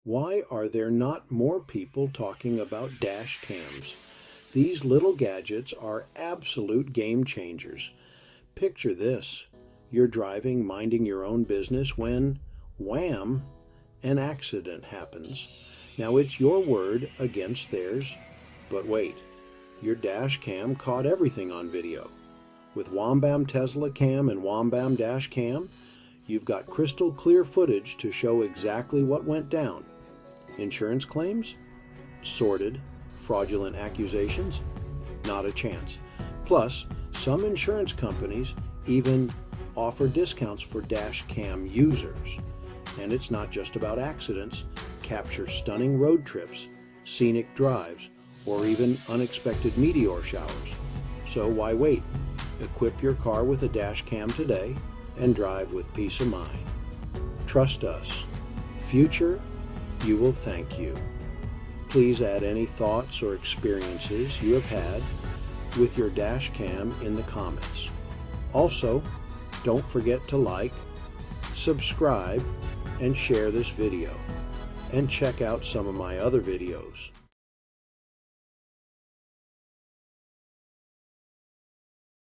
Why are there not more people talking about dash cams? These little gadgets are absolute game changers. Picture this. You're driving, minding your own business when, wham, an accident happens. Now it's your word against theirs, but wait, your dash cam caught everything on video. With Wham-Bam Tesla Cam and Wham-Bam Dash Cam, you've got crystal clear footage to show exactly what went down. Insurance claims? Sorted. Fraudulent accusations? Not a chance. Plus, some insurance companies even offer discounts for dash cam users. And it's not just about accidents. Capture stunning road trips, scenic drives, or even unexpected meteor showers. So why wait? Equip your car with a dash cam today and drive with peace of mind. Trust us. Future, you will thank you. Please add any thoughts or experiences you have had with your dash cam in the comments. Also, don't forget to like, subscribe, and share this video. And check out some of my other videos.